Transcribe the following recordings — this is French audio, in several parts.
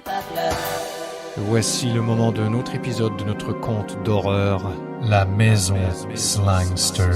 pas fleur. Voici le moment d'un autre épisode de notre conte d'horreur, La Maison Slangster.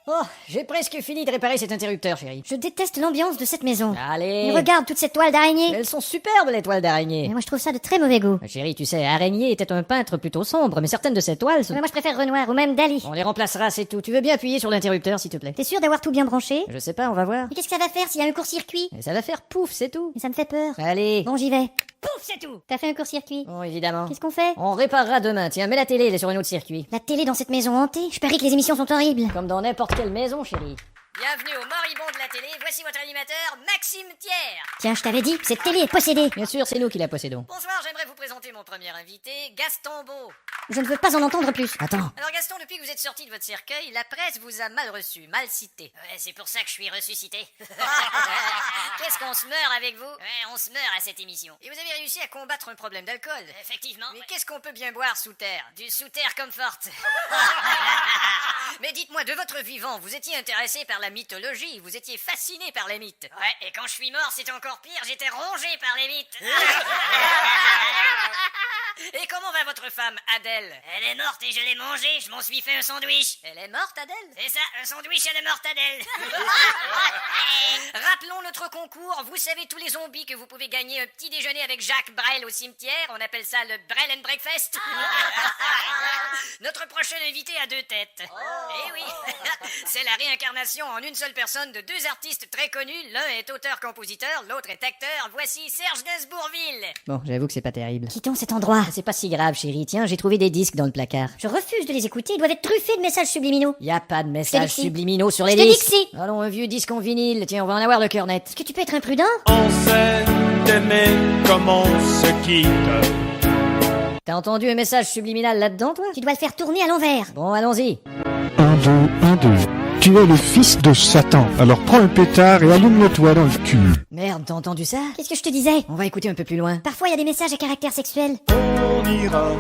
Oh, j'ai presque fini de réparer cet interrupteur, chérie. Je déteste l'ambiance de cette maison. Allez. Et regarde toutes ces toiles d'araignée. Elles sont superbes, les toiles d'araignée. Mais moi je trouve ça de très mauvais goût. Chérie, tu sais, Araignée était un peintre plutôt sombre, mais certaines de ces toiles sont... Mais moi je préfère Renoir ou même Dali. On les remplacera, c'est tout. Tu veux bien appuyer sur l'interrupteur, s'il te plaît? T'es sûr d'avoir tout bien branché? Je sais pas, on va voir. Mais qu'est-ce que ça va faire s'il y a un court-circuit? Mais ça va faire pouf, c'est tout. Mais ça me fait peur. Allez. Bon, j'y vais. Pouf, c'est tout. T'as fait un court-circuit? Bon, évidemment. Qu'est-ce qu'on fait? On réparera demain. Tiens, mets la télé, elle est sur un autre circuit. La télé dans cette maison hantée? Je parie que les émissions sont horribles. Comme dans n'importe quelle maison, chérie. Bienvenue au moribond de la télé, voici votre animateur, Maxime Thiers. Tiens, je t'avais dit, cette télé est possédée. Bien sûr, c'est nous qui la possédons. Bonsoir, j'aimerais vous présenter mon premier invité, Gaston Beau. Je ne veux pas en entendre plus. Attends. Alors Gaston, depuis que vous êtes sorti de votre cercueil, la presse vous a mal reçu, mal cité. Ouais, c'est pour ça que je suis ressuscité. Qu'est-ce qu'on se meurt avec vous? Ouais, on se meurt à cette émission. Et vous avez réussi à combattre un problème d'alcool. Effectivement. Mais qu'est-ce qu'on peut bien boire sous terre? Du sous-terre comfort. Mais dites-moi, de votre vivant, vous étiez intéressé par la mythologie, vous étiez fasciné par les mythes. Ouais, et quand je suis mort, c'est encore pire, j'étais rongé par les mythes. Et comment va votre femme, Adèle? Elle est morte et je l'ai mangée, je m'en suis fait un sandwich. Elle est morte, Adèle? C'est ça, un sandwich, elle est morte, Adèle. Rappelons notre concours, vous savez tous les zombies que vous pouvez gagner un petit déjeuner avec Jacques Brel au cimetière, on appelle ça le Brel and Breakfast. Notre prochain invité a deux têtes. Eh oui, c'est la réincarnation en une seule personne de deux artistes très connus, l'un est auteur-compositeur, l'autre est acteur, voici Serge Gainsbourgville. Bon, j'avoue que c'est pas terrible. Quittons cet endroit. C'est pas si grave, chérie. Tiens, j'ai trouvé des disques dans le placard. Je refuse de les écouter, ils doivent être truffés de messages subliminaux. Y a pas de Je messages t'ai dit que si. subliminaux sur les Je t'ai dit disques. que si. Allons, un vieux disque en vinyle. Tiens, on va en avoir le cœur net. Est-ce que tu peux être imprudent? On s'aime d'aimer comme on se quitte. T'as entendu un message subliminal là-dedans, toi? Tu dois le faire tourner à l'envers. Bon, allons-y. 1, 2, 1, 2. Tu es le fils de Satan, alors prends un pétard et allume-le-toi dans le cul. Merde, t'as entendu ça? Qu'est-ce que je te disais? On va écouter un peu plus loin. Parfois il y a des messages à caractère sexuel. On ira où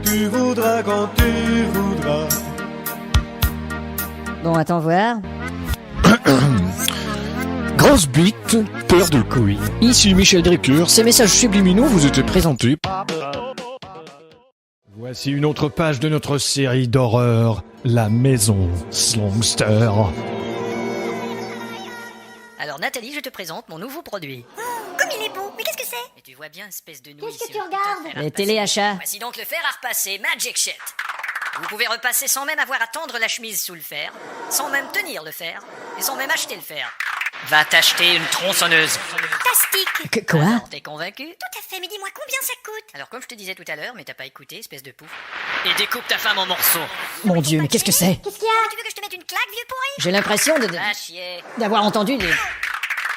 tu voudras quand tu voudras. Bon, attends voir. Grosse bite, paire de couilles. Ici Michel Drucker, ces messages subliminaux vous étaient présentés. Voici une autre page de notre série d'horreur, La Maison Slangster. Alors Nathalie, je te présente mon nouveau produit. Comme il est beau, mais qu'est-ce que c'est? Et tu vois bien, espèce de nouille. Qu'est-ce que c'est tu le regardes? putain de fer à Les repasser. téléachats. Voici donc le fer à repasser, Magic Shit. Vous pouvez repasser sans même avoir à tendre la chemise sous le fer, sans même tenir le fer, et sans même acheter le fer. Va t'acheter une tronçonneuse. Fantastique. Quoi? Alors, t'es convaincu? Tout à fait, mais dis-moi combien ça coûte? Alors comme je te disais tout à l'heure, mais t'as pas écouté, espèce de pouf. Et découpe ta femme en morceaux. Mon Dieu, mais qu'est-ce que c'est? Qu'est-ce qu'il y a? Tu veux que je te mette une claque, vieux pourri? J'ai l'impression Va chier. d'avoir entendu des...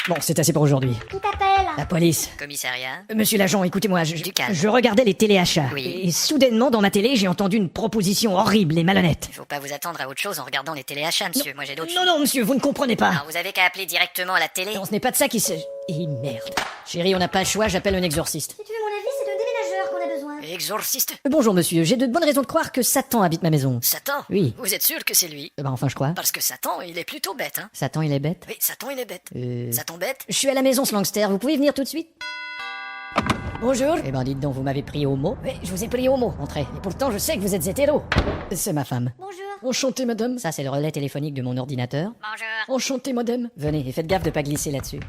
Bon, c'est assez pour aujourd'hui. Qui t'appelle? La police. Commissariat. Monsieur l'agent, écoutez-moi, Du calme. je regardais les téléachats. Oui. Et soudainement, dans ma télé, j'ai entendu une proposition horrible et malhonnête. Il faut pas vous attendre à autre chose en regardant les téléachats, monsieur. Moi j'ai d'autres Non, non, monsieur, vous ne comprenez pas. Alors vous avez qu'à appeler directement à la télé. Non, ce n'est pas de ça qu'il s'agit. Et merde. Chérie, on n'a pas le choix, j'appelle un exorciste. Si tu veux mon avis, c'est d'un déménageur qu'on a besoin. Exorciste. Bonjour monsieur, j'ai de bonnes raisons de croire que Satan habite ma maison. Satan. Oui. Vous êtes sûr que c'est lui? Bah enfin, je crois. Parce que Satan, il est plutôt bête, hein. Satan, il est bête. Oui, Satan, il est bête. Euh... Satan bête? Je suis à la maison Slangster, vous pouvez venir tout de suite? Bonjour. Eh ben dites donc, vous m'avez pris au mot. Oui, je vous ai pris au mot, entrez. Et pourtant, je sais que vous êtes hétéro. C'est ma femme. Bonjour. Enchanté, madame. Ça, c'est le relais téléphonique de mon ordinateur. Bonjour. Enchanté, madame. Venez, et faites gaffe de pas glisser là-dessus.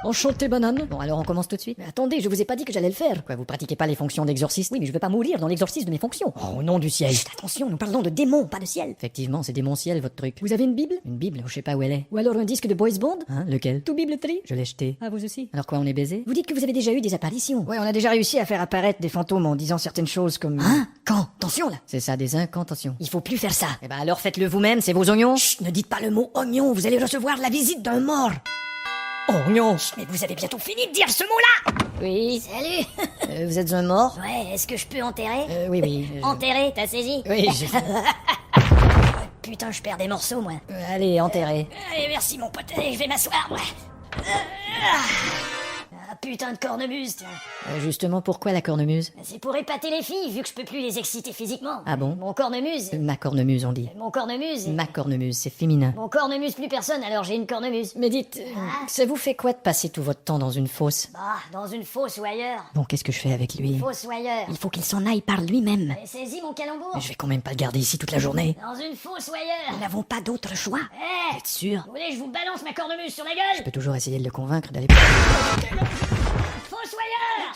Enchanté, banane. Bon, alors on commence tout de suite. Mais attendez, je vous ai pas dit que j'allais le faire. Quoi, vous pratiquez pas les fonctions d'exorciste? Oui, mais je veux pas mourir dans l'exorcisme de mes fonctions. Oh, au nom du ciel. Chut, attention, nous parlons de démons, pas de ciel. Effectivement, c'est démon ciel, votre truc. Vous avez une Bible? Une Bible? Je sais pas où elle est. Ou alors un disque de Boys Bond? Hein, lequel? Tout Bible Tree? Je l'ai jeté. Ah, vous aussi? Alors quoi, on est baisé? Vous dites que vous avez déjà eu des apparitions. Ouais, on a déjà réussi à faire apparaître des fantômes en disant certaines choses comme... Hein? Quand? Attention, là. C'est ça, des incantations. Il faut plus faire ça. Eh ben alors faites-le vous-même, c'est vos oignons. Chut, ne dites pas le mot oignon, vous allez recevoir la visite d'un mort. Oignon. Mais vous avez bientôt fini de dire ce mot-là. Oui. Salut. Vous êtes un mort? Ouais, est-ce que je peux enterrer? Oui, oui. Enterrer, t'as saisi? Oui, Putain, je perds des morceaux, moi. allez, enterrez. Allez, merci mon pote. Allez, je vais m'asseoir, moi. Ah, putain de cornemuse, tiens. Justement, pourquoi la cornemuse? C'est pour épater les filles, vu que je peux plus les exciter physiquement. Ah bon? Mon cornemuse. Ma cornemuse, on dit. Mon cornemuse. Ma cornemuse, c'est féminin. Mon cornemuse plus personne, alors j'ai une cornemuse. Mais dites, ça vous fait quoi de passer tout votre temps dans une fosse? Bah, dans une fosse ou ailleurs. Bon, qu'est-ce que je fais avec lui? Fosse ou ailleurs. Il faut qu'il s'en aille par lui-même. Allez, saisis mon calembour. Mais je vais quand même pas le garder ici toute la journée. Dans une fosse ou ailleurs. Nous n'avons pas d'autre choix. Eh, Vous êtes sûr? vous voulez que je vous balance ma cornemuse sur la Je gueule? peux toujours essayer de le convaincre d'aller... Fosse ou ailleurs.